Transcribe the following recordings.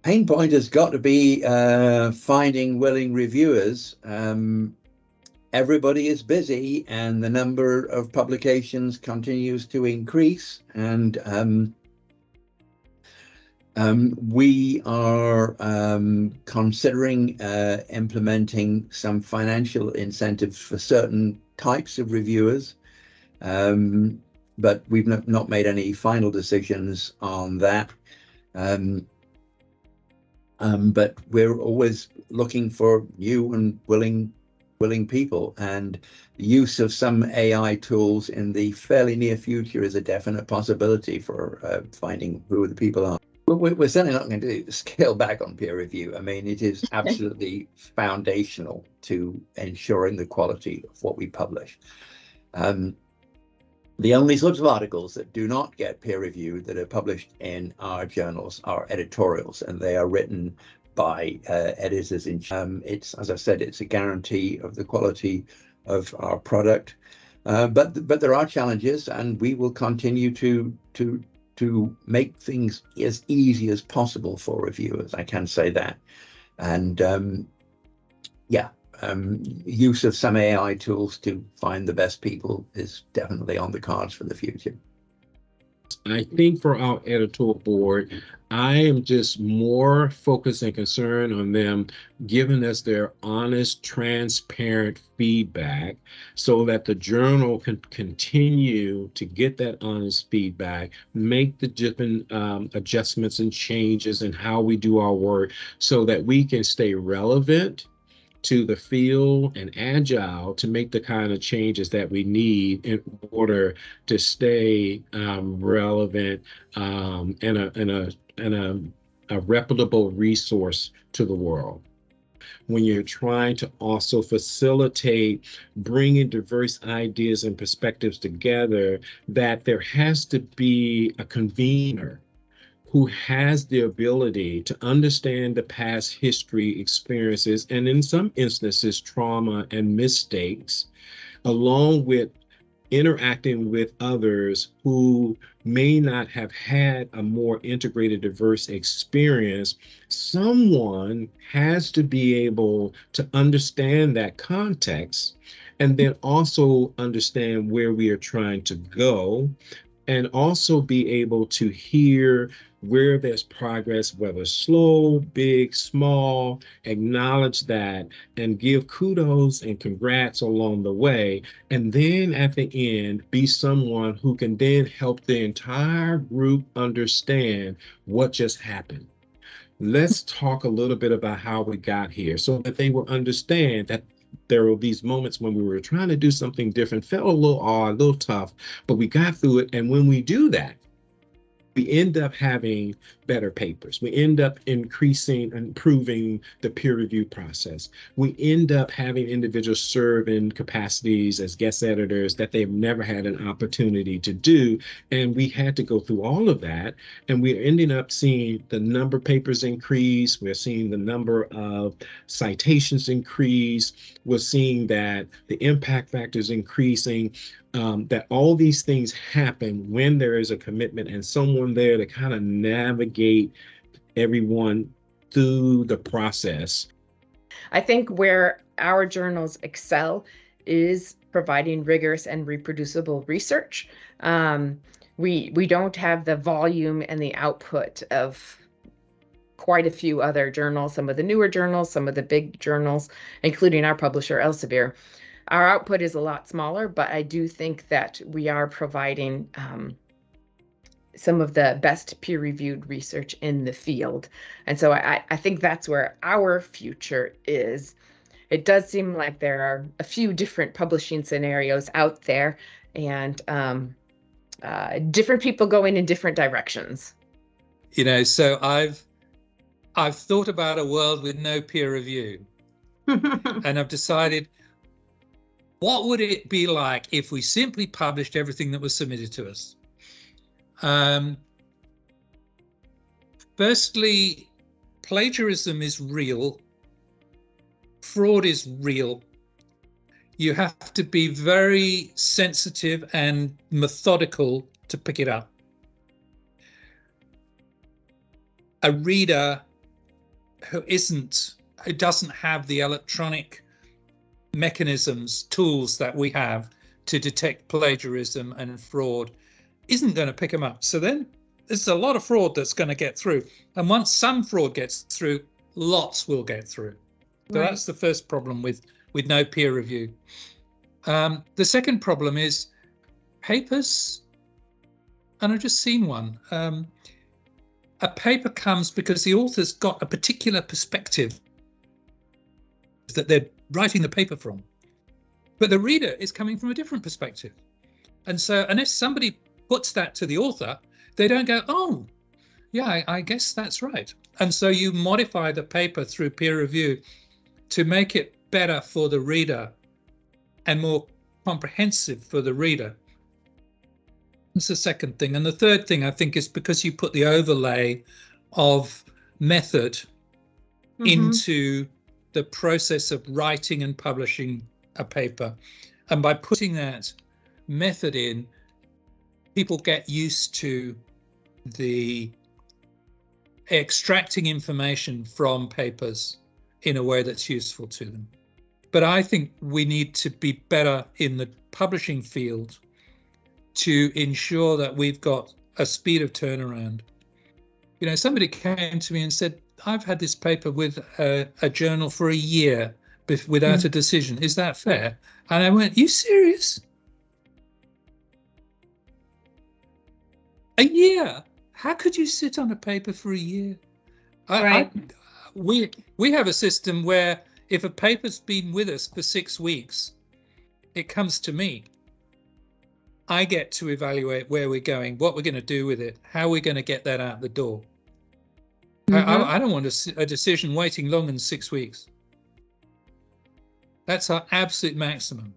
Pain point has got to be finding willing reviewers. Everybody is busy, and the number of publications continues to increase. And we are considering implementing some financial incentives for certain types of reviewers, but we've not made any final decisions on that. But we're always looking for new and willing people, and the use of some AI tools in the fairly near future is a definite possibility for finding who the people are. We're certainly not going to scale back on peer review. I mean, it is absolutely foundational to ensuring the quality of what we publish. The only sorts of articles that do not get peer reviewed that are published in our journals are editorials, and they are written by editors in it's, as I said, it's a guarantee of the quality of our product. But there are challenges, and we will continue to make things as easy as possible for reviewers. I can say that. And use of some AI tools to find the best people is definitely on the cards for the future. I think for our editorial board, I am just more focused and concerned on them giving us their honest, transparent feedback so that the journal can continue to get that honest feedback, make the different adjustments and changes in how we do our work so that we can stay relevant to the field and agile to make the kind of changes that we need in order to stay relevant and a reputable resource to the world. When you're trying to also facilitate bringing diverse ideas and perspectives together, that there has to be a convener who has the ability to understand the past history, experiences, and in some instances, trauma and mistakes, along with interacting with others who may not have had a more integrated, diverse experience. Someone has to be able to understand that context and then also understand where we are trying to go, and also be able to hear where there's progress, whether slow, big, small, acknowledge that and give kudos and congrats along the way. And then at the end, be someone who can then help the entire group understand what just happened. Let's talk a little bit about how we got here so that they will understand that there were these moments when we were trying to do something different, felt a little odd, a little tough, but we got through it. And when we do that, we end up having better papers. We end up improving the peer review process. We end up having individuals serve in capacities as guest editors that they've never had an opportunity to do. And we had to go through all of that. And we're ending up seeing the number of papers increase. We're seeing the number of citations increase. We're seeing that the impact factor is increasing. That all these things happen when there is a commitment and someone there to kind of navigate everyone through the process. I think where our journals excel is providing rigorous and reproducible research. We don't have the volume and the output of quite a few other journals, some of the newer journals, some of the big journals, including our publisher, Elsevier. Our output is a lot smaller, but I do think that we are providing some of the best peer-reviewed research in the field. And so I think that's where our future is. It does seem like there are a few different publishing scenarios out there, and different people going in different directions. You know, so I've thought about a world with no peer review, and I've decided, what would it be like if we simply published everything that was submitted to us? Firstly, plagiarism is real. Fraud is real. You have to be very sensitive and methodical to pick it up. A reader it doesn't have the electronic mechanisms, tools that we have to detect plagiarism and fraud, isn't going to pick them up. So then there's a lot of fraud that's going to get through. And once some fraud gets through, lots will get through. So Right. that's the first problem with no peer review. The second problem is papers, and I've just seen one. A paper comes because the author's got a particular perspective that they're writing the paper from, but the reader is coming from a different perspective. And so unless somebody puts that to the author, they don't go, oh, yeah, I guess that's right. And so you modify the paper through peer review to make it better for the reader and more comprehensive for the reader. That's the second thing. And the third thing, I think, is because you put the overlay of method into the process of writing and publishing a paper. And by putting that method in, people get used to the extracting information from papers in a way that's useful to them. But I think we need to be better in the publishing field to ensure that we've got a speed of turnaround. You know, somebody came to me and said, I've had this paper with a journal for a year without a decision. Is that fair? And I went, you serious? A year? How could you sit on a paper for a year? Right. We have a system where if a paper's been with us for 6 weeks, it comes to me. I get to evaluate where we're going, what we're going to do with it, how we're going to get that out the door. I don't want a decision waiting longer than 6 weeks. That's our absolute maximum.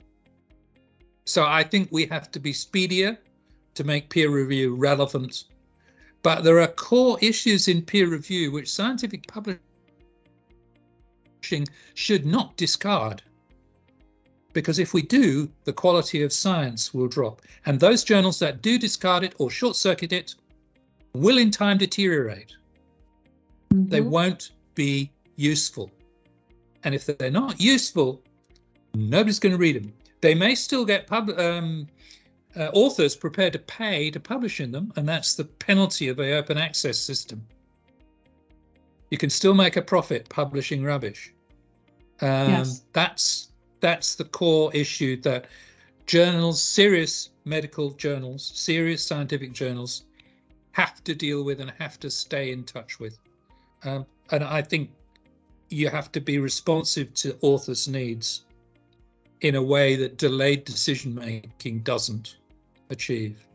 So I think we have to be speedier to make peer review relevant. But there are core issues in peer review which scientific publishing should not discard. Because if we do, the quality of science will drop. And those journals that do discard it or short-circuit it will in time deteriorate. They won't be useful. And if they're not useful, nobody's going to read them. They may still get authors prepared to pay to publish in them, and that's the penalty of an open access system. You can still make a profit publishing rubbish. Yes. That's the core issue that journals, serious medical journals, serious scientific journals have to deal with and have to stay in touch with. And I think you have to be responsive to authors' needs in a way that delayed decision making doesn't achieve.